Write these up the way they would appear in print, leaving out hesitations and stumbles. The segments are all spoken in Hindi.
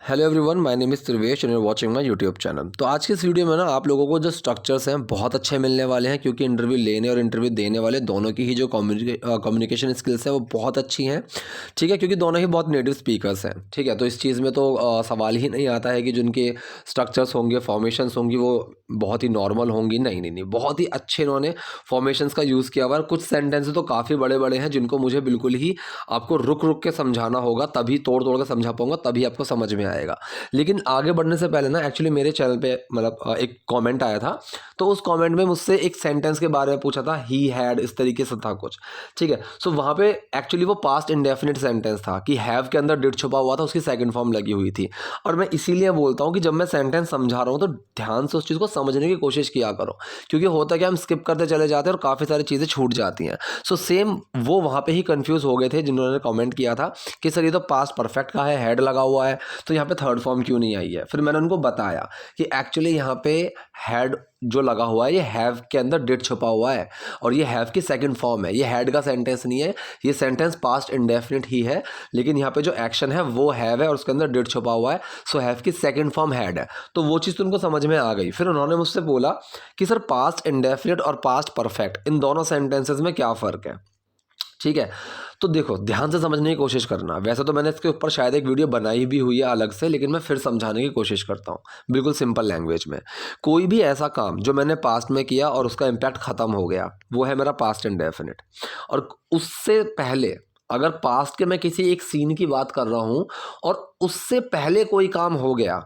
Hello everyone, my name is Trivesh and you are watching my YouTube channel. तो आज की इस वीडियो में ना आप लोगों को जो स्ट्रक्चर्स हैं बहुत अच्छे मिलने वाले हैं, क्योंकि इंटरव्यू लेने और इंटरव्यू देने वाले दोनों की ही जो कम्युनिकेशन स्किल्स है वो बहुत अच्छी हैं। ठीक है, क्योंकि दोनों ही बहुत नेटिव स्पीकर्स हैं। ठीक है, तो इस चीज़ में तो सवाल ही नहीं आता है कि जिनके स्ट्रक्चर्स होंगे, फॉर्मेशंस होंगी, वो बहुत ही नॉर्मल होंगी। नहीं नहीं नहीं, बहुत ही अच्छे इन्होंने फॉर्मेशंस का यूज़ किया हुआ है। कुछ सेंटेंस तो काफ़ी बड़े बड़े हैं जिनको मुझे बिल्कुल ही आपको रुक रुक के समझाना होगा, तभी तोड़ तोड़ के समझा पाऊंगा, तभी आपको समझ में आएगा। लेकिन आगे बढ़ने से पहले ना एक्चुअली मेरे चैनल पे मतलब एक कमेंट आया था। तो उस कमेंट में मुझसे एक सेंटेंस के बारे में पूछा था, ही हैड, इस तरीके से था कुछ। ठीक है, सो वहाँ पे एक्चुअली वो पास्ट इंडेफिनिट सेंटेंस था कि हैव के अंदर डिड छुपा हुआ था, उसकी सेकंड फॉर्म लगी हुई थी। और मैं इसीलिए बोलता हूँ कि जब मैं सेंटेंस समझा रहा हूँ तो ध्यान से उस चीज़ को समझने की कोशिश किया करो, क्योंकि होता क्या, हम स्किप करते चले जाते हैं और काफ़ी सारी चीज़ें छूट जाती हैं। सो सेम वो वहाँ पे ही कंफ्यूज हो गए थे जिन्होंने कमेंट किया था कि सर ये तो पास्ट परफेक्ट का है, हेड लगा हुआ है, तो यहाँ पे थर्ड फॉर्म क्यों नहीं आई है। फिर मैंने उनको बताया कि एक्चुअली यहाँ पे हैड जो लगा हुआ है ये हैव के अंदर डिड छुपा हुआ है, और ये हैव की सेकंड फॉर्म है, ये हैड का सेंटेंस नहीं है, ये सेंटेंस पास्ट इंडेफिनिट ही है, लेकिन यहाँ पे जो एक्शन है वो हैव है और उसके अंदर डिड छुपा हुआ है। सो हैव की सेकंड फॉर्म हैड है। तो वो चीज़ तो उनको समझ में आ गई। फिर उन्होंने मुझसे बोला कि सर पास्ट इंडेफिनिट और पास्ट परफेक्ट, इन दोनों सेंटेंसेस में क्या फ़र्क है। ठीक है, तो देखो ध्यान से समझने की कोशिश करना। वैसे तो मैंने इसके ऊपर शायद एक वीडियो बनाई भी हुई है अलग से, लेकिन मैं फिर समझाने की कोशिश करता हूँ बिल्कुल सिंपल लैंग्वेज में। कोई भी ऐसा काम जो मैंने पास्ट में किया और उसका इम्पैक्ट ख़त्म हो गया, वो है मेरा पास्ट इंडेफिनिट। और उससे पहले, अगर पास्ट के मैं किसी एक सीन की बात कर रहा हूँ और उससे पहले कोई काम हो गया,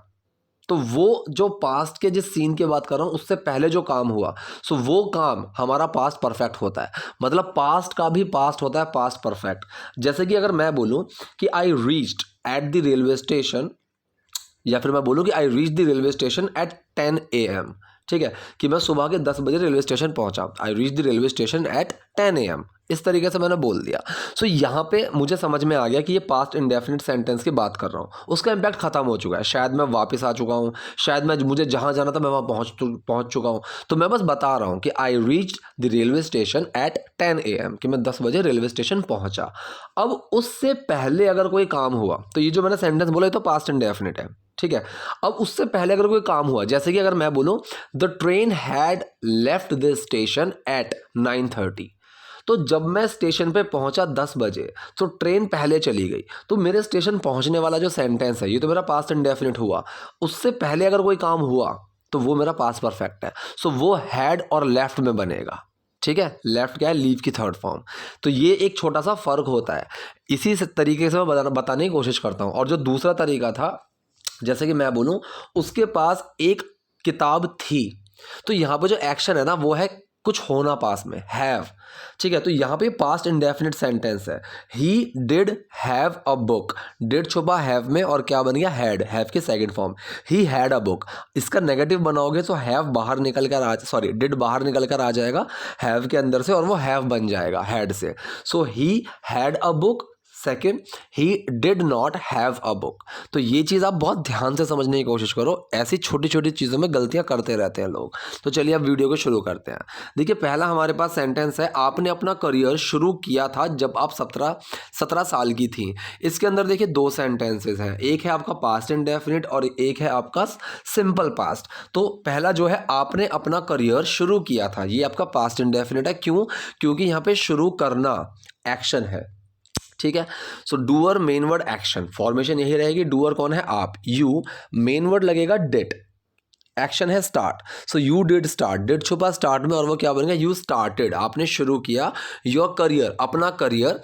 तो वो जो पास्ट के जिस सीन की बात कर रहा हूँ उससे पहले जो काम हुआ, सो वो काम हमारा पास्ट परफेक्ट होता है। मतलब पास्ट का भी पास्ट होता है पास्ट परफेक्ट। जैसे कि अगर मैं बोलूँ कि I reached at the railway station, या फिर मैं बोलूँ कि I reach the railway station at 10 AM। ठीक है, कि मैं सुबह के 10 बजे रेलवे स्टेशन पहुंचा, I reach the railway station at 10 AM। इस तरीके से मैंने बोल दिया। सो यहाँ पे मुझे समझ में आ गया कि ये पास्ट इंडेफिनिट सेंटेंस की बात कर रहा हूँ, उसका इम्पैक्ट खत्म हो चुका है, शायद मैं वापस आ चुका हूँ, शायद मैं मुझे जहाँ जाना था मैं वहाँ पहुँच चुका हूँ। तो मैं बस बता रहा हूँ कि I reach the railway station at 10 AM, कि मैं 10 बजे रेलवे स्टेशन पहुँचा। अब उससे पहले अगर कोई काम हुआ, तो ये जो मैंने सेंटेंस बोला ये तो पास्ट इंडेफिनिट है। ठीक है, अब उससे पहले अगर कोई काम हुआ, जैसे कि अगर मैं बोलूं the train had left this station at 9:30, तो जब मैं स्टेशन पे पहुंचा 10 बजे, तो ट्रेन पहले चली गई, तो मेरे स्टेशन पहुंचने वाला जो सेंटेंस है ये तो मेरा पास्ट इंडेफिनिट हुआ। उससे पहले अगर कोई काम हुआ तो वो मेरा पास्ट परफेक्ट है। सो वो हैड और लेफ्ट में बनेगा। ठीक है, लेफ्ट क्या है, लीव की थर्ड फॉर्म। तो ये एक छोटा सा फर्क होता है। इसी तरीके से मैं बताने की कोशिश करता हूँ। और जो दूसरा तरीका था, जैसे कि मैं बोलूं उसके पास एक किताब थी, तो यहाँ पे जो एक्शन है ना वो है कुछ होना पास में, हैव। ठीक है, तो यहाँ पे पास्ट इंडेफिनिट सेंटेंस है, he did have a book, did छुपा हैव में और क्या बन गया, हैड, हैव की second form, he had a book. इसका नेगेटिव बनाओगे तो हैव बाहर निकल कर आ, सॉरी डिड बाहर निकल कर आ जाएगा हैव के अंदर से, और वो हैव बन जाएगा हैड से। So he had a book, second he did not have a book. तो ये चीज़ आप बहुत ध्यान से समझने की कोशिश करो, ऐसी छोटी छोटी चीज़ों में गलतियां करते रहते हैं लोग। तो चलिए अब वीडियो को शुरू करते हैं। देखिए पहला हमारे पास सेंटेंस है, आपने अपना करियर शुरू किया था जब आप 17 साल की थी। इसके अंदर देखिए दो सेंटेंसेस हैं, एक है आपका पास्ट इंडेफिनिट और एक है आपका सिंपल पास्ट। तो पहला जो है आपने अपना करियर शुरू किया था, ये आपका पास्ट इंडेफिनिट है। क्यों? क्योंकि यहाँ पे शुरू करना एक्शन है। ठीक है, so doer main word action, formation यही रहेगी। डूअर कौन है, आप, यू, मेन वर्ड लगेगा डिड, एक्शन है start. So you did start, did छुपा स्टार्ट में और वो क्या बनेगा, यू स्टार्टेड, आपने शुरू किया योर करियर, अपना करियर,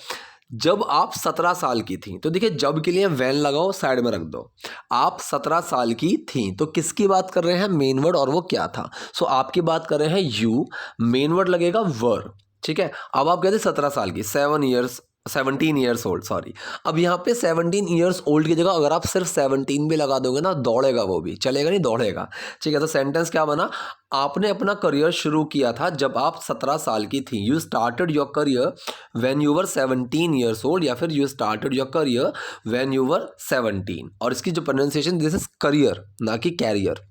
जब आप 17 साल की थी। तो देखिए जब के लिए वैन लगाओ, साइड में रख दो। आप 17 साल की थी, तो किसकी बात कर रहे हैं, मेन वर्ड, और वो क्या था। सो आपकी बात कर रहे हैं यू, मेन वर्ड लगेगा वर। ठीक है, अब आप कहते 17 साल की, 17 ईयर्स ओल्ड, सॉरी। अब यहाँ पे 17 ईयर्स ओल्ड की जगह अगर आप सिर्फ 17 भी लगा दोगे ना, दौड़ेगा, वो भी चलेगा, नहीं दौड़ेगा। ठीक है, तो सेंटेंस क्या बना, आपने अपना करियर शुरू किया था जब आप 17 साल की थी। You started your career when you were 17 years old, या फिर you started your career when you were 17। और इसकी जो प्रोनाउंसिएशन, दिस इज करियर, ना कि कैरियर।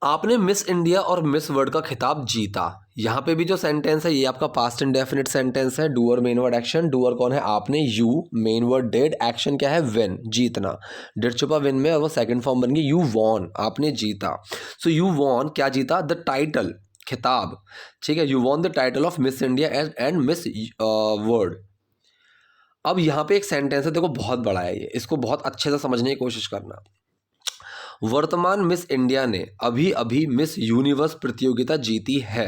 आपने मिस इंडिया और मिस वर्ल्ड का खिताब जीता। यहाँ पे भी जो सेंटेंस है ये आपका पास्ट इंडेफिनिट सेंटेंस है। Doer main word action, doer कौन है आपने, you, main word did, action क्या है विन, जीतना, डिड छुपा विन में और वो सेकंड फॉर्म बन गई यू वॉन, आपने जीता। सो यू वॉन क्या जीता, द टाइटल, खिताब, ठीक है, you won the title of miss India and miss world. अब यहाँ पे एक सेंटेंस है, देखो बहुत बड़ा है ये, इसको बहुत अच्छे से समझने की कोशिश करना। वर्तमान मिस इंडिया ने अभी अभी मिस यूनिवर्स प्रतियोगिता जीती है,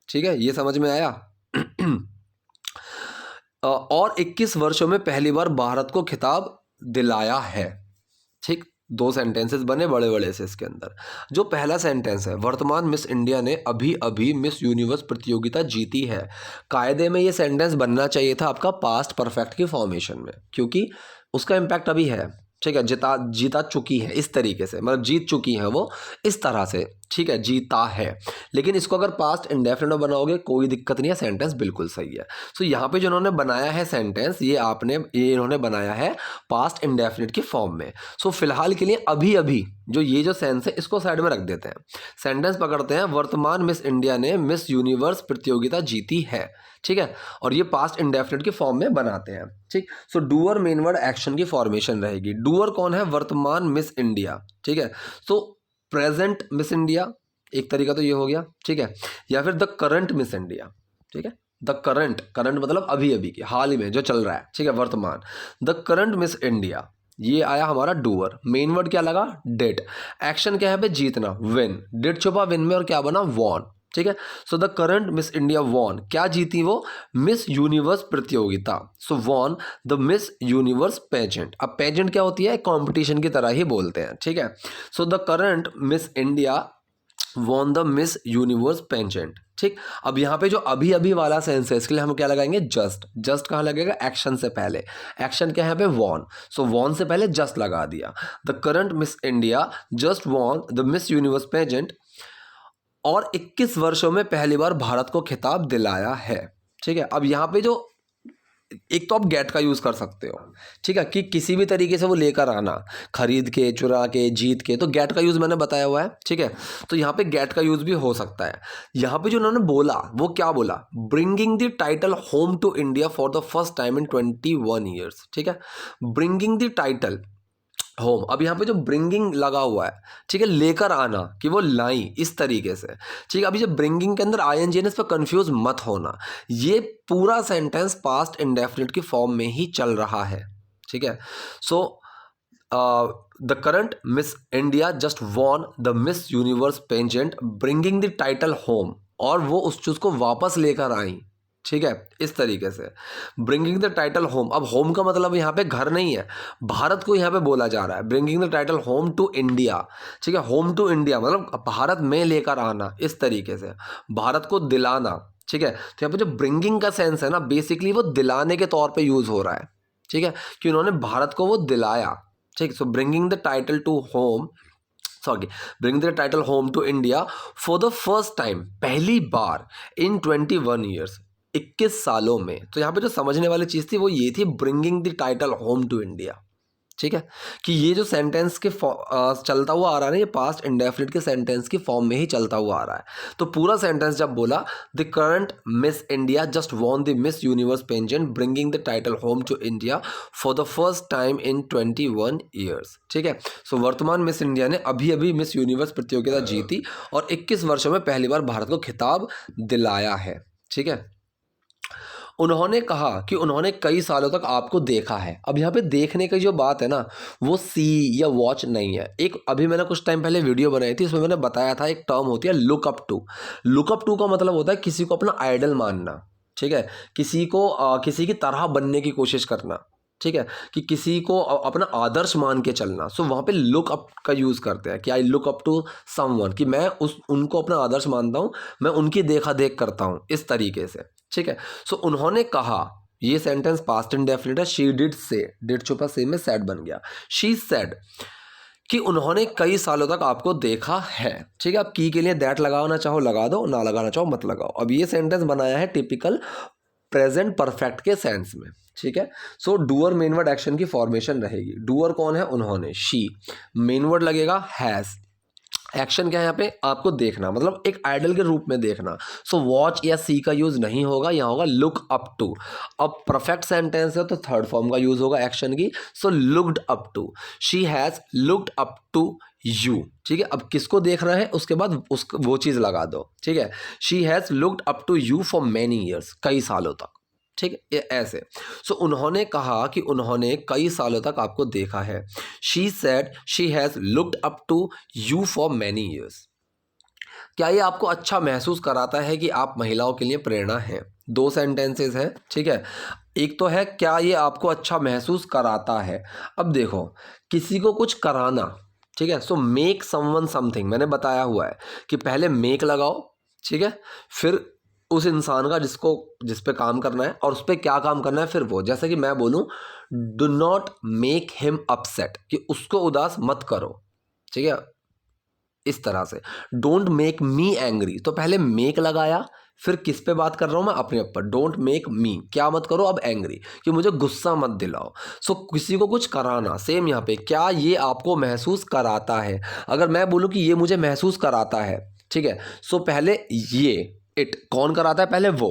ठीक है, ये समझ में आया। और 21 वर्षों में पहली बार भारत को खिताब दिलाया है, ठीक। दो सेंटेंसेस बने बड़े बड़े से इसके अंदर। जो पहला सेंटेंस है, वर्तमान मिस इंडिया ने अभी अभी मिस यूनिवर्स प्रतियोगिता जीती है, कायदे में ये सेंटेंस बनना चाहिए था आपका पास्ट परफेक्ट की फॉर्मेशन में, क्योंकि उसका इम्पैक्ट अभी है, ठीक है, जीता चुकी है, इस तरीके से, मतलब जीत चुकी है वो इस तरह से, ठीक है, जीता है। लेकिन इसको अगर पास्ट इंडेफिनिट में बनाओगे कोई दिक्कत नहीं है, सेंटेंस बिल्कुल सही है। सो यहाँ पे जो इन्होंने बनाया है सेंटेंस, ये इन्होंने बनाया है पास्ट इंडेफिनिट की फॉर्म में। सो फिलहाल के लिए अभी अभी जो ये जो सेंस है इसको साइड में रख देते हैं, सेंटेंस पकड़ते हैं, वर्तमान मिस इंडिया ने मिस यूनिवर्स प्रतियोगिता जीती है, ठीक है, और ये पास्ट इंडेफिनिट की फॉर्म में बनाते हैं, ठीक। सो डूअर मेन वर्ड एक्शन की फॉर्मेशन रहेगी। डूअर कौन है, वर्तमान मिस इंडिया, ठीक है। सो प्रेजेंट मिस इंडिया एक तरीका तो ये हो गया, ठीक है, या फिर द करंट मिस इंडिया, ठीक है, द करंट, करंट मतलब अभी अभी की, हाल ही में जो चल रहा है, ठीक है, वर्तमान, द करंट मिस इंडिया, ये आया हमारा डूअर। मेन वर्ड क्या लगा, डिड, एक्शन क्या है पे, जीतना, विन, डिड छुपा विन में और क्या बना, वॉन, ठीक है। So the current Miss India won, क्या जीती वो, मिस यूनिवर्स प्रतियोगिता। So won the Miss Universe pageant. अब पेजेंट क्या होती है, कंपटीशन की तरह ही बोलते हैं, ठीक है। So the current Miss India won the Miss Universe pageant, ठीक। अब यहाँ पे जो अभी अभी वाला सेंस है इसके लिए हम क्या लगाएंगे, जस्ट। जस्ट कहाँ लगेगा, एक्शन से पहले, एक्शन क्या है यहाँ पे, वॉन, सो वॉन से पहले जस्ट लगा दिया। The current Miss India just won the Miss Universe pageant और 21 वर्षों में पहली बार भारत को खिताब दिलाया है, ठीक है। अब यहाँ पे जो एक तो आप गेट का यूज़ कर सकते हो, ठीक है, कि किसी भी तरीके से वो लेकर आना, खरीद के, चुरा के, जीत के, तो गेट का यूज़ मैंने बताया हुआ है, ठीक है। तो यहाँ पे गेट का यूज़ भी हो सकता है। यहाँ पे जो उन्होंने बोला वो क्या बोला, bringing the title home to India for the first time in 21 years, ठीक है, ब्रिंगिंग द टाइटल होम। अब यहाँ पे जो ब्रिंगिंग लगा हुआ है, ठीक है, लेकर आना, कि वो लाई इस तरीके से, ठीक है। अभी जो ब्रिंगिंग के अंदर आईएनजी है इस पर कंफ्यूज मत होना, ये पूरा सेंटेंस पास्ट इंडेफिनिट की फॉर्म में ही चल रहा है, ठीक है। So the current Miss India just won the Miss Universe pageant bringing the title home, और वो उस चीज़ को वापस लेकर आई, ठीक है, इस तरीके से, ब्रिंगिंग द टाइटल होम। अब होम का मतलब यहाँ पे घर नहीं है, भारत को यहाँ पे बोला जा रहा है, bringing the title home to India, ठीक है, होम टू इंडिया मतलब भारत में लेकर आना, इस तरीके से, भारत को दिलाना, ठीक है। तो यहाँ पे जो ब्रिंगिंग का सेंस है ना, बेसिकली वो दिलाने के तौर पे यूज हो रहा है, ठीक है, कि उन्होंने भारत को वो दिलाया, ठीक। So bringing the title to home, bring the title home to India for the first time, पहली बार, इन 21 ईयर्स, 21 सालों में। तो यहाँ पे जो समझने वाली चीज़ थी वो ये थी, bringing the title home to India, ठीक है, कि ये जो सेंटेंस के चलता हुआ आ रहा है ना, ये पास्ट इंडेफिनिट के सेंटेंस की फॉर्म में ही चलता हुआ आ रहा है। तो पूरा सेंटेंस जब बोला, the current Miss India just won the Miss Universe pageant bringing the title home to India for the first time in 21 years, ठीक है। सो वर्तमान मिस इंडिया ने अभी अभी मिस यूनिवर्स प्रतियोगिता जीती और 21 वर्षों में पहली बार भारत को खिताब दिलाया है, ठीक है। उन्होंने कहा कि उन्होंने कई सालों तक आपको देखा है। अब यहाँ पे देखने की जो बात है ना, वो सी या वॉच नहीं है। एक अभी मैंने कुछ टाइम पहले वीडियो बनाई थी, उसमें मैंने बताया था एक टर्म होती है look up to. Look up to का मतलब होता है किसी को अपना आइडल मानना, ठीक है, किसी को किसी की तरह बनने की कोशिश करना, ठीक है, कि किसी को अपना आदर्श मान के चलना। सो वहाँ पे लुक अप का यूज़ करते हैं कि I look up to someone, कि मैं उनको अपना आदर्श मानता हूँ, मैं उनकी देखा देख करता हूँ, इस तरीके से, ठीक है। सो उन्होंने कहा, ये सेंटेंस पास्ट इंडेफिनिट है, शी डिड से, डिड छुपा से में सेड बन गया, शी सेड, कि उन्होंने कई सालों तक आपको देखा है, ठीक है। आप की के लिए दैट लगाना चाहो लगा दो, ना लगाना चाहो मत लगाओ। अब ये सेंटेंस बनाया है टिपिकल प्रेजेंट परफेक्ट के सेंस में, ठीक है। So doer main word action की फॉर्मेशन रहेगी। डूअर कौन है, उन्होंने, शी, मेन वर्ड लगेगा हैज़, एक्शन क्या है यहाँ पे, आपको देखना, मतलब एक आइडल के रूप में देखना। सो वॉच या सी का यूज नहीं होगा, यहाँ होगा लुक अप टू। अब परफेक्ट सेंटेंस है तो थर्ड फॉर्म का यूज होगा एक्शन की। So looked up to, she has looked up to you. ठीक है, अब किसको देखना है उसके बाद वो चीज़ लगा दो। ठीक है, she has looked up to you for many years, कई सालों तक। ठीक है, ये ऐसे। सो उन्होंने कहा कि उन्होंने कई सालों तक आपको देखा है। She said she has looked up to you for many years. क्या ये आपको अच्छा महसूस कराता है कि आप महिलाओं के लिए प्रेरणा हैं? दो सेंटेंसेस हैं। ठीक है, एक तो है क्या ये आपको अच्छा महसूस कराता है। अब देखो, किसी को कुछ कराना, ठीक है, सो मेक समवन समथिंग, मैंने बताया हुआ है कि पहले मेक लगाओ, ठीक है, फिर उस इंसान का जिस पे काम करना है और उस पे क्या काम करना है, फिर वो, जैसे कि मैं बोलूँ do not make him upset, कि उसको उदास मत करो। ठीक है, इस तरह से। डोंट मेक मी एंग्री, तो पहले मेक लगाया, फिर किस पे बात कर रहा हूँ मैं, अपने ऊपर। डोंट मेक मी, क्या मत करो अब, एंग्री, कि मुझे गुस्सा मत दिलाओ। सो किसी को कुछ कराना, सेम यहाँ पे, क्या ये आपको महसूस कराता है। अगर मैं बोलूँ कि ये मुझे महसूस कराता है, ठीक है, सो पहले ये इट, कौन कराता है, पहले वो,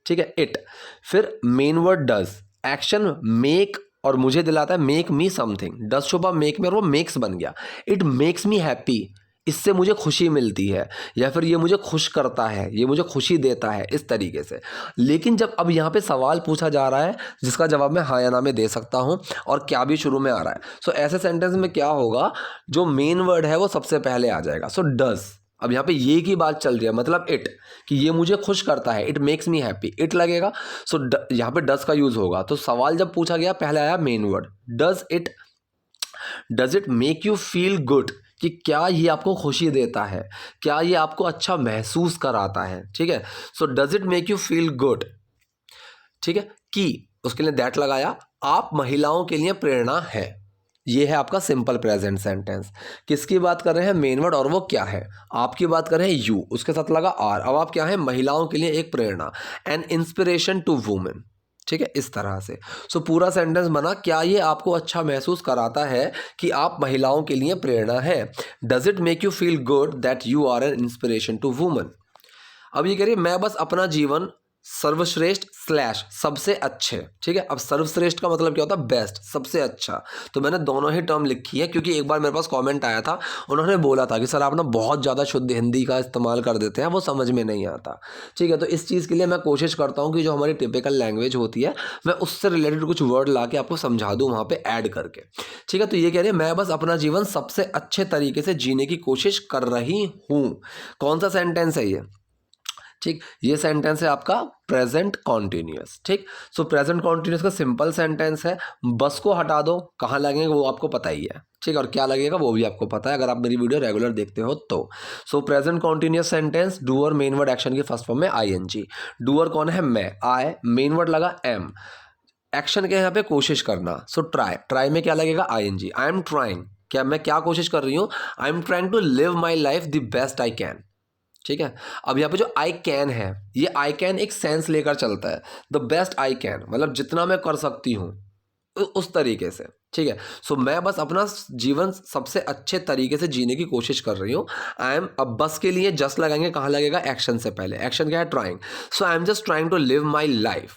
ठीक है, इट, फिर main word does, action make, और मुझे दिलाता है मेक मी समथिंग, डज छुपा मेक में और वो मेक्स बन गया। इट मेक्स मी हैप्पी, इससे मुझे खुशी मिलती है, या फिर ये मुझे खुश करता है, ये मुझे खुशी देता है, इस तरीके से। लेकिन जब अब यहाँ पे सवाल पूछा जा रहा है जिसका जवाब मैं हाँ या ना में दे सकता हूँ और क्या भी शुरू में आ रहा है, सो ऐसे सेंटेंस में क्या होगा, जो मेन वर्ड है वो सबसे पहले आ जाएगा। सो डज, अब यहाँ पे ये की बात चल रही है, मतलब इट, कि ये मुझे खुश करता है, it makes me happy, it लगेगा। सो यहाँ पे डज का यूज होगा। तो सवाल जब पूछा गया पहले आया main word does it make you feel good, कि क्या ये आपको खुशी देता है, क्या ये आपको अच्छा महसूस कराता है। ठीक है, so does it make you feel good, ठीक है, कि उसके लिए दैट लगाया, आप महिलाओं के लिए प्रेरणा है। ये है आपका सिंपल प्रेजेंट सेंटेंस। किसकी बात कर रहे हैं, मेन वर्ड, और वो क्या है, आपकी बात कर रहे हैं यू, उसके साथ लगा आर। अब आप क्या है, महिलाओं के लिए एक प्रेरणा, एन इंस्पिरेशन टू वुमेन। ठीक है, इस तरह से। सो पूरा सेंटेंस बना, क्या ये आपको अच्छा महसूस कराता है कि आप महिलाओं के लिए प्रेरणा है। Does it make you feel good that you are an inspiration to women. अब ये कह रही है मैं बस अपना जीवन सर्वश्रेष्ठ स्लैश सबसे अच्छे। ठीक है, अब सर्वश्रेष्ठ का मतलब क्या होता है, बेस्ट, सबसे अच्छा। तो मैंने दोनों ही टर्म लिखी है क्योंकि एक बार मेरे पास कमेंट आया था, उन्होंने बोला था कि सर आप ना बहुत ज़्यादा शुद्ध हिंदी का इस्तेमाल कर देते हैं, वो समझ में नहीं आता। ठीक है, तो इस चीज़ के लिए मैं कोशिश करता हूँ कि जो हमारी टिपिकल लैंग्वेज होती है मैं उससे रिलेटेड कुछ वर्ड ला के आपको समझा दूँ वहाँ पर ऐड करके। ठीक है, तो ये कह रही है मैं बस अपना जीवन सबसे अच्छे तरीके से जीने की कोशिश कर रही हूँ। कौन सा सेंटेंस है ये, ठीक, ये सेंटेंस है आपका प्रेजेंट कॉन्टिन्यूअस। ठीक, सो प्रेजेंट कॉन्टिन्यूअस का सिंपल सेंटेंस है, बस को हटा दो, कहाँ लगेगा वो आपको पता ही है। ठीक, और क्या लगेगा वो भी आपको पता है अगर आप मेरी वीडियो रेगुलर देखते हो तो। सो present continuous sentence, doer main word action की फर्स्ट फॉर्म में आईएनजी। डूअर कौन है, मैं, आई, मेन वर्ड लगा एम, एक्शन के यहाँ पे कोशिश करना। सो ट्राई, ट्राई में क्या लगेगा, आईएनजी। आई एम ट्राइंग, क्या मैं क्या कोशिश कर रही हूँ, I am trying to live my life the best I can. ठीक है, अब यहाँ पे जो आई कैन है, ये आई कैन एक सेंस लेकर चलता है, द बेस्ट आई कैन, मतलब जितना मैं कर सकती हूँ उस तरीके से। ठीक है, सो मैं बस अपना जीवन सबसे अच्छे तरीके से जीने की कोशिश कर रही हूँ। आई एम, अब बस के लिए जस्ट लगाएंगे, कहाँ लगेगा, एक्शन से पहले। एक्शन क्या है, trying. So I am just trying to live my life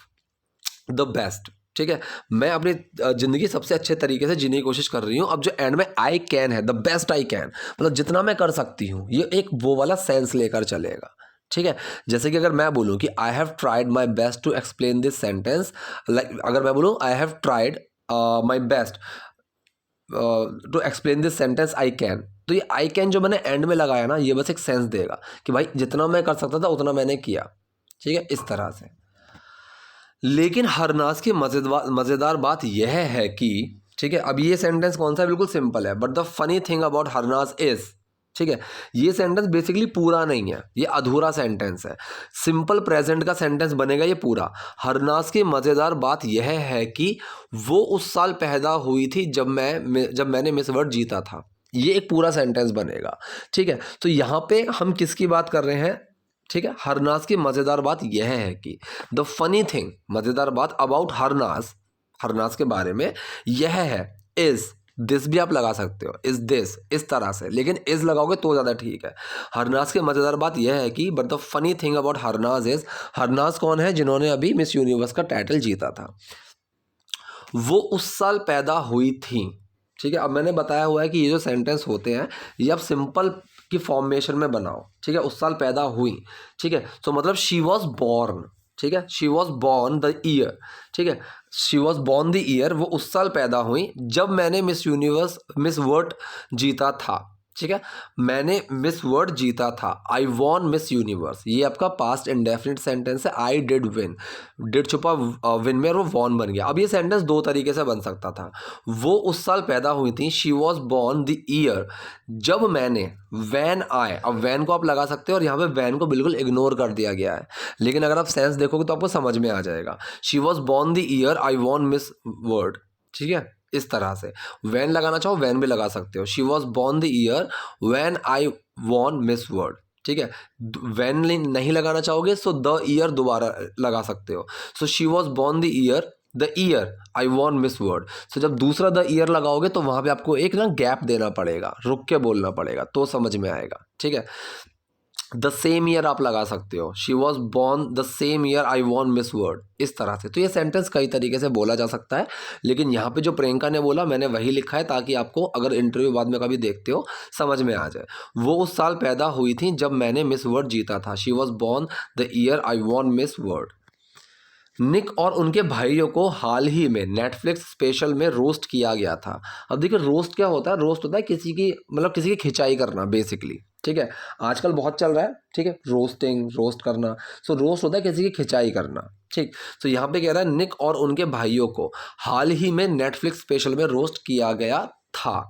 the best. ठीक है, मैं अपनी ज़िंदगी सबसे अच्छे तरीके से जीने की कोशिश कर रही हूँ। अब जो एंड में आई कैन है, द बेस्ट आई कैन, मतलब जितना मैं कर सकती हूँ, ये एक वो वाला सेंस लेकर चलेगा। ठीक है, जैसे कि अगर मैं बोलूँ कि I have tried my best to explain this sentence, like अगर मैं बोलूँ I have tried my best to explain this sentence I can, तो ये आई कैन जो मैंने एंड में लगाया ना, ये बस एक सेंस देगा कि भाई जितना मैं कर सकता था उतना मैंने किया। ठीक है, इस तरह से। लेकिन हरनाज की मज़ेदार बात यह है कि, ठीक है, अब ये सेंटेंस कौन सा है, बिल्कुल सिंपल है, but the funny thing about Harnaaz is, ठीक है, ये सेंटेंस बेसिकली पूरा नहीं है, ये अधूरा सेंटेंस है। सिंपल प्रेजेंट का सेंटेंस बनेगा ये पूरा। हरनाज की मज़ेदार बात यह है कि वो उस साल पैदा हुई थी जब मैंने मिस वर्ल्ड जीता था। ये एक पूरा सेंटेंस बनेगा। ठीक है, तो यहाँ पे हम किसकी बात कर रहे हैं, ठीक है, हरनाज की मज़ेदार बात यह है कि द फनी थिंग, मज़ेदार बात अबाउट हरनाज, हरनाज के बारे में, यह है, इज़, दिस भी आप लगा सकते हो, इज दिस, इस तरह से, लेकिन इज लगाओगे तो ज़्यादा ठीक है। हरनाज की मज़ेदार बात यह है कि but the funny thing about Harnaaz is, Harnaaz कौन है? जिन्होंने अभी मिस यूनिवर्स का टाइटल जीता था। वो उस साल पैदा हुई थी। ठीक है, अब मैंने बताया हुआ है कि ये जो सेंटेंस होते हैं ये आप सिंपल की फॉर्मेशन में बनाओ। ठीक है, उस साल पैदा हुई। ठीक है, तो मतलब शी वॉज बॉर्न। ठीक है, she was born the year. ठीक है, she was born the year, वो उस साल पैदा हुई जब मैंने मिस यूनिवर्स, मिस वर्ल्ड जीता था। ठीक है, मैंने मिस वर्ल्ड जीता था, आई वॉन मिस यूनिवर्स, ये आपका पास्ट इंडेफिनिट सेंटेंस है। आई डिड विन, डिड छुपा विन में और वो वॉन बन गया। अब ये सेंटेंस दो तरीके से बन सकता था। वो उस साल पैदा हुई थी, she was born the year, जब मैंने, वैन आए, अब वैन को आप लगा सकते हो और यहाँ पे वैन को बिल्कुल इग्नोर कर दिया गया है, लेकिन अगर आप सेंस देखोगे तो आपको समझ में आ जाएगा। She was born the year I won Miss World. ठीक है, इस तरह से वैन लगाना चाहो वैन भी लगा सकते हो। She was born the year when I won Miss World. ठीक है, वैन नहीं लगाना चाहोगे सो द ईयर दोबारा लगा सकते हो। So she was born the year I won Miss World. सो जब दूसरा द ईयर लगाओगे तो वहाँ पे आपको एक ना गैप देना पड़ेगा, रुक के बोलना पड़ेगा तो समझ में आएगा। ठीक है, द सेम ईयर आप लगा सकते हो, she was born the same year I won Miss World, इस तरह से। तो ये सेंटेंस कई तरीके से बोला जा सकता है, लेकिन यहाँ पे जो प्रियंका ने बोला मैंने वही लिखा है ताकि आपको अगर इंटरव्यू बाद में कभी देखते हो समझ में आ जाए। वो उस साल पैदा हुई थी जब मैंने मिस वर्ल्ड जीता था, she was born the year I won Miss World. Nick और उनके भाइयों को हाल ही में नेटफ्लिक्स स्पेशल में रोस्ट किया गया था। अब देखिए रोस्ट क्या होता है? रोस्ट होता है किसी की, मतलब किसी की खिंचाई करना बेसिकली। ठीक है, आजकल बहुत चल रहा है। ठीक है, रोस्टिंग, रोस्ट करना। सो रोस्ट होता है किसी की खिंचाई करना। ठीक, तो यहाँ पे कह रहा है निक और उनके भाइयों को हाल ही में नेटफ्लिक्स स्पेशल में रोस्ट किया गया था।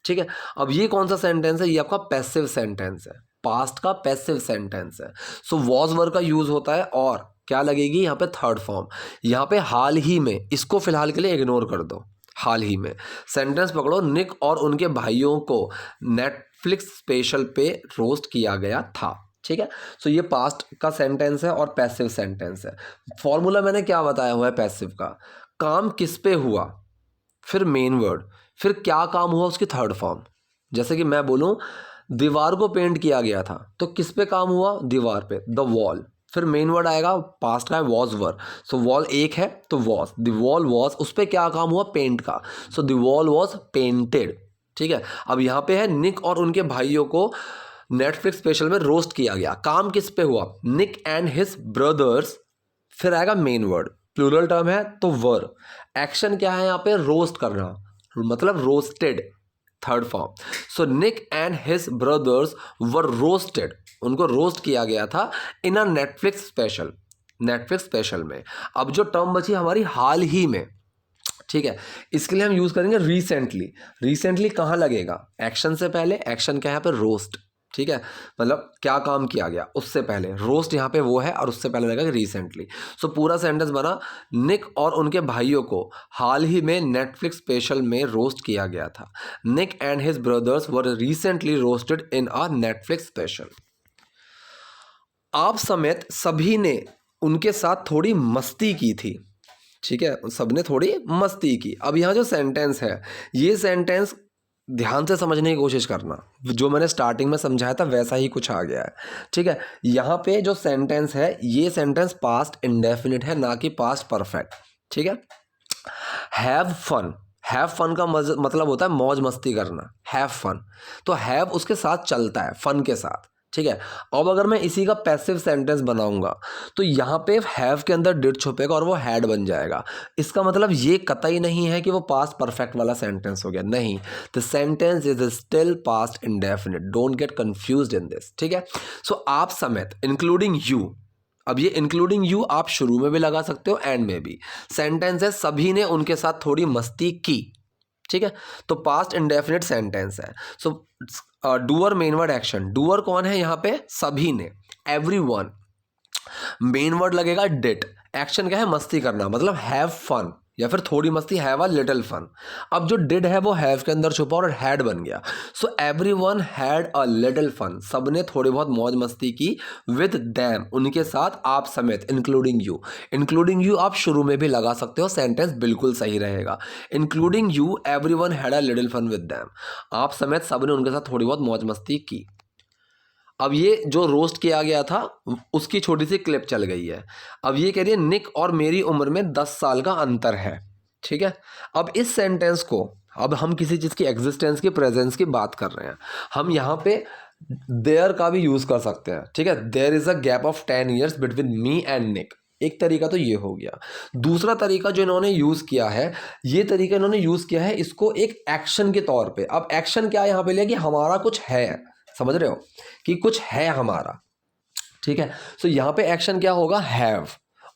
ठीक है, अब ये कौन सा सेंटेंस है? ये आपका पैसिव सेंटेंस है, पास्ट का पैसिव सेंटेंस है। सो वॉज वर्ब का यूज होता है और क्या लगेगी यहाँ पे? Third form. यहाँ पे हाल ही में, इसको फिलहाल के लिए इग्नोर कर दो। हाल ही में सेंटेंस पकड़ो, निक और उनके भाइयों को नेटफ्लिक्स स्पेशल पे रोस्ट किया गया था। ठीक है, सो ये पास्ट का सेंटेंस है और पैसिव सेंटेंस है। फॉर्मूला मैंने क्या बताया हुआ है पैसिव का? काम किस पे हुआ, फिर मेन वर्ड, फिर क्या काम हुआ उसकी थर्ड फॉर्म। जैसे कि मैं बोलूँ दीवार को पेंट किया गया था, तो किस पे काम हुआ? दीवार पे, द वॉल। फिर मेन वर्ड आएगा, पास्ट का है, वॉज वर। सो वॉल एक है तो वॉज, द वॉल वॉज, उस पर क्या काम हुआ? पेंट का। So the wall was painted. ठीक है, अब यहाँ पे है निक और उनके भाइयों को नेटफ्लिक्स स्पेशल में रोस्ट किया गया। काम किस पे हुआ? निक एंड हिज ब्रदर्स, फिर आएगा मेन वर्ड, प्लूरल टर्म है तो वर। एक्शन क्या है यहाँ पे? रोस्ट करना, मतलब roasted, third form. So Nick and his brothers were roasted, उनको रोस्ट किया गया था in a Netflix special, Netflix special में। अब जो टर्म बची हमारी हाल ही में, ठीक है, इसके लिए हम यूज करेंगे रिसेंटली। रिसेंटली कहाँ लगेगा? एक्शन से पहले। एक्शन क्या है यहाँ पे? रोस्ट। ठीक है, मतलब क्या काम किया गया उससे पहले, रोस्ट यहाँ पे वो है और उससे पहले लगेगा रिसेंटली। सो पूरा सेंटेंस बना, निक और उनके भाइयों को हाल ही में नेटफ्लिक्स स्पेशल में रोस्ट किया गया था। Nick and his brothers were recently roasted in a Netflix special. आप समेत सभी ने उनके साथ थोड़ी मस्ती की थी। ठीक है, सबने थोड़ी मस्ती की। अब यहाँ जो सेंटेंस है, ये सेंटेंस ध्यान से समझने की कोशिश करना, जो मैंने स्टार्टिंग में समझाया था वैसा ही कुछ आ गया है। ठीक है, यहाँ पे जो सेंटेंस है ये सेंटेंस पास्ट इंडेफिनिट है, ना कि पास्ट परफेक्ट। ठीक है, हैव फन, हैव फन का मतलब होता है मौज मस्ती करना, हैव फन। तो हैव उसके साथ चलता है, फन के साथ। ठीक है, अब अगर मैं इसी का पैसिव सेंटेंस बनाऊंगा तो यहाँ पे हैव के अंदर डिड छुपेगा और वो हैड बन जाएगा। इसका मतलब ये कतई नहीं है कि वो पास्ट परफेक्ट वाला सेंटेंस हो गया, नहीं। The sentence is still past indefinite, don't get confused in this. ठीक है, सो आप समेत, इंक्लूडिंग यू। अब ये इंक्लूडिंग यू आप शुरू में भी लगा सकते हो एंड में भी। सेंटेंस है सभी ने उनके साथ थोड़ी मस्ती की। ठीक है, तो पास्ट इंडेफिनिट सेंटेंस है। So doer main word action, doer कौन है यहाँ पे? सभी ने, एवरीवन। मेन वर्ड लगेगा डिड, एक्शन क्या है? मस्ती करना, मतलब हैव फन। या फिर थोड़ी मस्ती, हैव अ लिटिल फन। अब जो डिड है वो हैव के अंदर छुपा और हैड बन गया। So everyone had a little fun, सबने थोड़ी बहुत मौज मस्ती की, विद दैम, उनके साथ, आप समेत, इंक्लूडिंग यू। इंक्लूडिंग यू आप शुरू में भी लगा सकते हो, सेंटेंस बिल्कुल सही रहेगा। Including you everyone had a little fun with them, आप समेत सबने उनके साथ थोड़ी बहुत मौज मस्ती की। अब ये जो रोस्ट किया गया था उसकी छोटी सी क्लिप चल गई है। अब ये कह रही है निक और मेरी उम्र में 10 साल का अंतर है। ठीक है, अब इस सेंटेंस को, अब हम किसी चीज़ की एग्जिस्टेंस की, प्रेजेंस की बात कर रहे हैं, हम यहाँ पे देयर का भी यूज़ कर सकते हैं। ठीक है, there is a gap of 10 years between me and Nick. एक तरीका तो ये हो गया। दूसरा तरीका जो इन्होंने यूज़ किया है, ये तरीका इन्होंने यूज़ किया है इसको एक एक्शन के तौर पे। अब एक्शन क्या यहाँ पे लिया कि हमारा कुछ है, समझ रहे हो कि कुछ है हमारा। ठीक है, सो यहाँ पे एक्शन क्या होगा, हैव,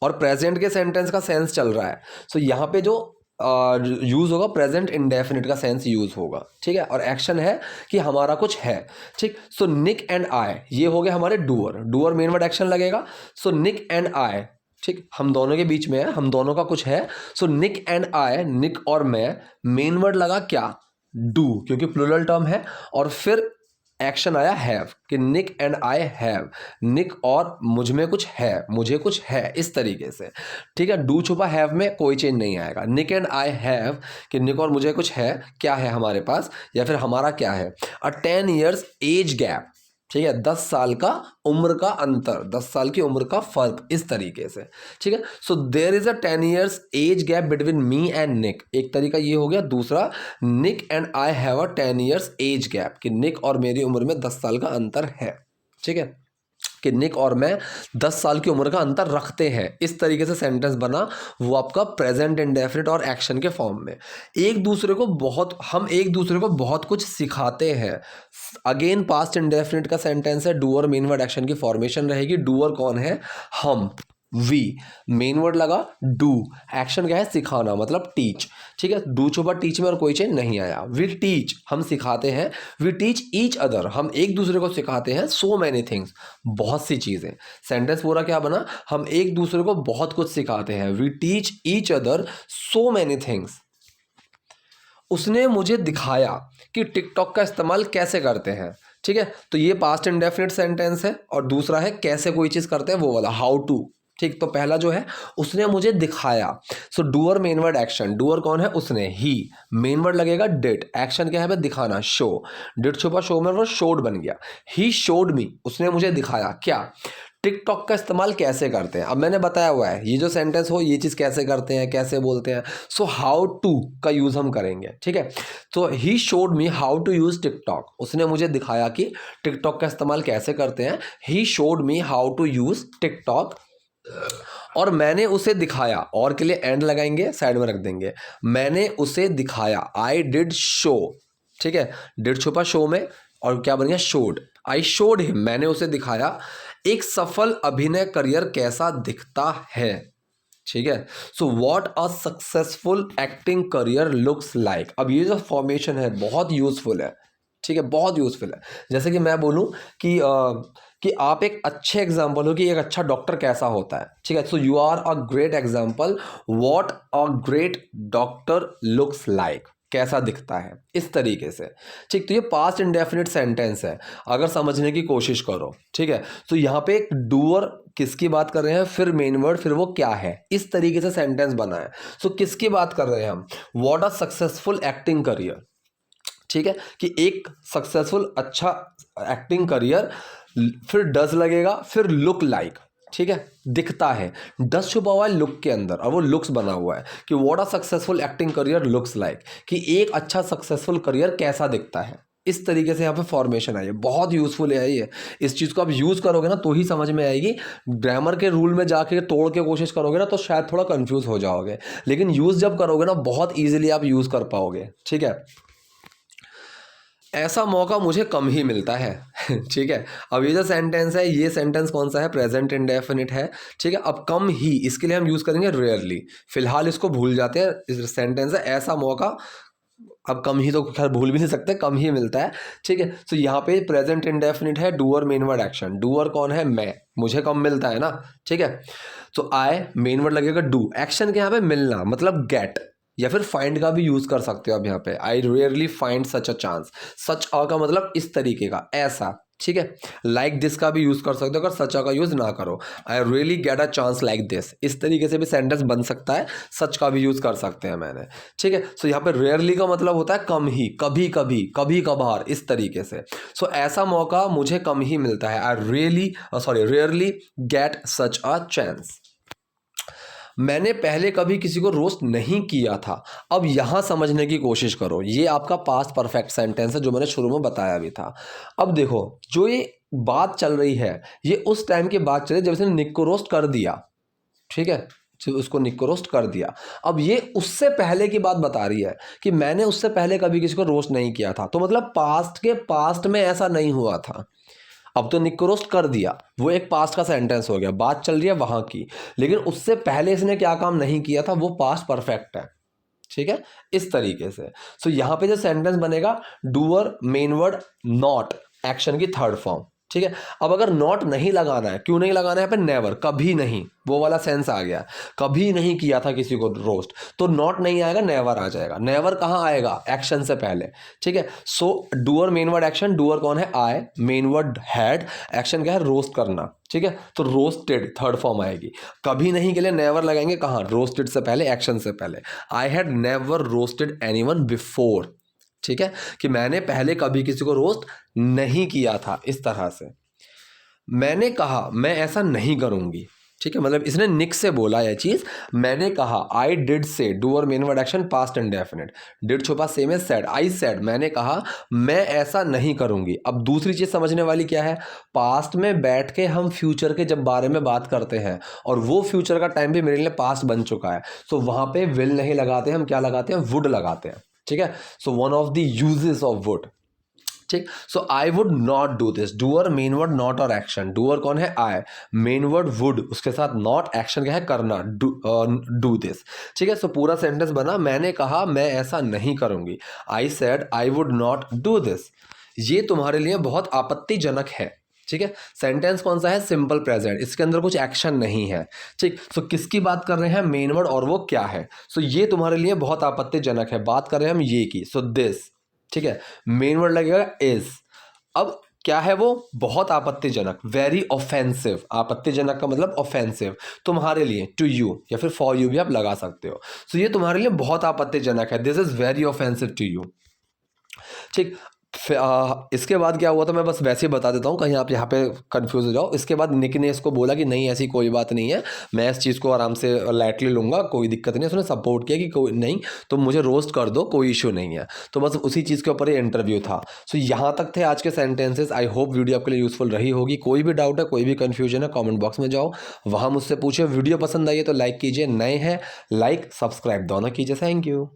और प्रेजेंट के सेंटेंस का सेंस चल रहा है। सो यहाँ पे जो यूज़ होगा प्रेजेंट इंडेफिनिट का सेंस यूज़ होगा। ठीक है, और एक्शन है कि हमारा कुछ है। ठीक, सो निक एंड आई, ये हो गए हमारे doer, doer main word action लगेगा। सो निक एंड आई, ठीक, हम दोनों के बीच में है, हम दोनों का कुछ है। सो निक एंड आई, निक और मैं, मेन वर्ड लगा क्या, डू, क्योंकि प्लूरल टर्म है। और फिर एक्शन आया हैव, कि निक एंड आई हैव, निक और मुझ में कुछ है, मुझे कुछ है, इस तरीके से। ठीक है, डू छुपा हैव में, कोई चेंज नहीं आएगा। निक एंड आई हैव, कि निक और मुझे कुछ है, क्या है हमारे पास, या फिर हमारा क्या है। अ 10 ईयर्स एज गैप, ठीक है, 10 साल का उम्र का अंतर, 10 साल की उम्र का फर्क, इस तरीके से। ठीक है, so there is a 10 years age gap between me and Nick, एक तरीका ये हो गया। दूसरा, Nick and I have a 10 years age gap, कि निक और मेरी उम्र में 10 साल का अंतर है। ठीक है, कि निक और मैं 10 साल की उम्र का अंतर रखते हैं, इस तरीके से सेंटेंस बना। वो आपका प्रेजेंट इंडेफिनिट और एक्शन के फॉर्म में। एक दूसरे को बहुत, हम एक दूसरे को बहुत कुछ सिखाते हैं। अगेन पास्ट इंडेफिनिट का सेंटेंस है, डूअर मेन वर्ड एक्शन की फॉर्मेशन रहेगी। डूअर कौन है, हम, वी, मेन वर्ड लगा डू, एक्शन क्या है, सिखाना, मतलब टीच। ठीक है, डू छुपा टीच में और कोई चेंज नहीं आया। वी टीच, हम सिखाते हैं। वी टीच ईच अदर, हम एक दूसरे को सिखाते हैं। सो मैनी थिंग्स, बहुत सी चीज़ें। सेंटेंस पूरा क्या बना, हम एक दूसरे को बहुत कुछ सिखाते हैं। We teach each other so many things. उसने मुझे दिखाया कि टिकटॉक का इस्तेमाल कैसे करते हैं। ठीक है, तो ये पास्ट इंडेफिनिट सेंटेंस है, और दूसरा है कैसे कोई चीज़ करते हैं, वो वाला हाउ टू। ठीक, तो पहला जो है उसने मुझे दिखाया। So doer main word action, doer कौन है, उसने, ही, मेन वर्ड लगेगा डिड, एक्शन क्या है भाई, दिखाना, शो, डिड छुपा शो में वो शोड बन गया। ही शोड मी, उसने मुझे दिखाया क्या, टिकटॉक का इस्तेमाल कैसे करते हैं। अब मैंने बताया हुआ है ये जो सेंटेंस हो, ये चीज़ कैसे करते हैं, कैसे बोलते हैं। सो हाउ टू का यूज़ हम करेंगे। ठीक है, तो he showed me how to use TikTok, उसने मुझे दिखाया कि टिकटॉक का इस्तेमाल कैसे करते हैं। He showed me how to use TikTok, और मैंने उसे दिखाया, और के लिए एंड लगाएंगे, साइड में रख देंगे। मैंने उसे दिखाया, आई डिड शो। ठीक है, डिड छुपा शो में, और क्या बन गया, शोड। आई शोड हिम, मैंने उसे दिखाया एक सफल अभिनय करियर कैसा दिखता है। ठीक है, so what a successful acting career looks like. अब ये जो फॉर्मेशन है बहुत यूजफुल है। ठीक है, बहुत यूजफुल है। जैसे कि मैं बोलूं कि आप एक अच्छे एग्जाम्पल हो कि एक अच्छा डॉक्टर कैसा होता है। ठीक है, so you are a great example, what a great doctor looks like, कैसा दिखता है, इस तरीके से। ठीक, तो ये पास्ट इंडेफिनिट सेंटेंस है, अगर समझने की कोशिश करो। ठीक है, तो यहाँ पे एक डूअर किसकी बात कर रहे हैं, फिर मेन वर्ड, फिर वो क्या है, इस तरीके से सेंटेंस बना है। सो किसकी बात कर रहे हैं हम, what a successful acting career. ठीक है, कि एक सक्सेसफुल अच्छा एक्टिंग करियर, फिर डज लगेगा, फिर लुक लाइक। ठीक है, दिखता है, डज छुपा हुआ है लुक के अंदर, और वो लुक्स बना हुआ है कि what a successful acting career looks like, कि एक अच्छा सक्सेसफुल करियर कैसा दिखता है। इस तरीके से यहाँ पे फॉर्मेशन है, ये बहुत यूजफुल है ये। इस चीज़ को आप यूज़ करोगे ना तो ही समझ में आएगी। ग्रामर के रूल में जाके तोड़ के कोशिश करोगे ना तो शायद थोड़ा कंफ्यूज हो जाओगे, लेकिन यूज़ जब करोगे ना बहुत ईजिली आप यूज़ कर पाओगे। ठीक है, ऐसा मौका मुझे कम ही मिलता है। ठीक है, अब ये जो सेंटेंस है, ये सेंटेंस कौन सा है, प्रेजेंट इंडेफिनिट है। ठीक है, अब कम ही, इसके लिए हम यूज़ करेंगे रेयरली, फिलहाल इसको भूल जाते हैं। इस सेंटेंस है ऐसा मौका अब कम ही तो खैर भूल भी नहीं सकते, कम ही मिलता है, ठीक है। तो यहाँ पे प्रेजेंट इंडेफिनिट है, doer main word action. Doer कौन है? मैं, मुझे कम मिलता है ना, ठीक है। तो आई मेन वर्ड लगेगा डू, एक्शन के यहाँ पे मिलना मतलब गेट, या फिर फाइंड का भी यूज कर सकते हो आप यहाँ पे। I rarely find such a chance, such a का मतलब इस तरीके का, ऐसा, ठीक है। लाइक दिस का भी यूज कर सकते हो अगर सच अ का यूज ना करो। I really get a chance like this, इस तरीके से भी सेंटेंस बन सकता है, सच का भी यूज कर सकते हैं मैंने, ठीक है। सो यहाँ पे रेयरली का मतलब होता है कम ही, कभी कभी, कभी कभार, इस तरीके से। सो ऐसा मौका मुझे कम ही मिलता है। I really rarely get such a chance. मैंने पहले कभी किसी को रोस्ट नहीं किया था। अब यहाँ समझने की कोशिश करो, ये आपका पास्ट परफेक्ट सेंटेंस है जो मैंने शुरू में बताया भी था। अब देखो, जो ये बात चल रही है ये उस टाइम की बात चल रही है जब इसने निक को रोस्ट कर दिया, ठीक है, जब उसको निक को रोस्ट कर दिया। अब ये उससे पहले की बात बता रही है कि मैंने उससे पहले कभी किसी को रोस्ट नहीं किया था, तो मतलब पास्ट के पास्ट में ऐसा नहीं हुआ था। अब तो निक को रोस्ट कर दिया, वो एक पास्ट का सेंटेंस हो गया, बात चल रही है वहां की, लेकिन उससे पहले इसने क्या काम नहीं किया था वो पास्ट परफेक्ट है, ठीक है, इस तरीके से। सो यहां पे जो सेंटेंस बनेगा, doer main word not action की थर्ड फॉर्म, ठीक है। अब अगर नॉट नहीं लगाना है, क्यों नहीं लगाना है यहाँ पे? नेवर, कभी नहीं, वो वाला सेंस आ गया, कभी नहीं किया था किसी को रोस्ट, तो नॉट नहीं आएगा, नेवर आ जाएगा। नेवर कहाँ आएगा? एक्शन से पहले, ठीक है। So doer main word action, doer कौन है? I, main word had, action क्या है? रोस्ट करना, ठीक है। तो रोस्टेड थर्ड फॉर्म आएगी। कभी नहीं के लिए नेवर लगाएंगे कहाँ? रोस्टेड से पहले, एक्शन से पहले। I had never roasted anyone before, ठीक है, कि मैंने पहले कभी किसी को रोस्ट नहीं किया था, इस तरह से। मैंने कहा मैं ऐसा नहीं करूंगी, ठीक है, मतलब इसने निक से बोला यह चीज। मैंने कहा, आई डिड से, doer main word action past indefinite, did छुपा सेम है सेड, आई सेड, मैंने कहा मैं ऐसा नहीं करूंगी। अब दूसरी चीज समझने वाली क्या है? पास्ट में बैठ के हम फ्यूचर के जब बारे में बात करते हैं, और वो फ्यूचर का टाइम भी मेरे लिए पास्ट बन चुका है, तो वहां पे विल नहीं लगाते, हम क्या लगाते हैं? वुड लगाते हैं, ठीक है। So one of the uses of would, ठीक। So I would not do this, doer main word not और एक्शन, डूअर कौन है? आई, मेन वर्ड वुड, उसके साथ नॉट, एक्शन क्या है? करना, डू दिस, ठीक है। सो पूरा सेंटेंस बना, मैंने कहा मैं ऐसा नहीं करूंगी, I said I would not do this. ये तुम्हारे लिए बहुत आपत्तिजनक है, ठीक है। सेंटेंस कौन सा है? सिंपल प्रेजेंट, इसके अंदर कुछ एक्शन नहीं है, ठीक। सो किसकी बात कर रहे हैं? मेन वर्ड, और वो क्या है? सो ये तुम्हारे लिए बहुत आपत्तिजनक है, बात कर रहे हैं हम ये की। सो दिस, ठीक है, मेन वर्ड लगेगा इज। अब क्या है वो? बहुत आपत्तिजनक, वेरी ऑफेंसिव। आपत्तिजनक का मतलब ऑफेंसिव, तुम्हारे लिए, टू यू, या फिर फॉर यू भी आप लगा सकते हो। सो ये तुम्हारे लिए बहुत आपत्तिजनक है, this is very offensive to you, ठीक। इसके बाद क्या हुआ था मैं बस वैसे ही बता देता हूँ, कहीं आप यहाँ पे कंफ्यूज हो जाओ। इसके बाद निक ने इसको बोला कि नहीं ऐसी कोई बात नहीं है, मैं इस चीज़ को आराम से लाइटली लूँगा, कोई दिक्कत नहीं है। उसने सपोर्ट किया कि कोई नहीं, तुम मुझे रोस्ट कर दो, कोई इशू नहीं है। तो बस उसी चीज़ के ऊपर ये इंटरव्यू था। सो यहाँ तक थे आज के सेंटेंसेस। आई होप वीडियो आपके लिए यूजफुल रही होगी। कोई भी डाउट है, कोई भी कन्फ्यूजन है, कॉमेंट बॉक्स में जाओ, वहाँ मुझसे पूछे। वीडियो पसंद आई है तो लाइक कीजिए, नए हैं लाइक सब्सक्राइब दोनों कीजिए। Thank you.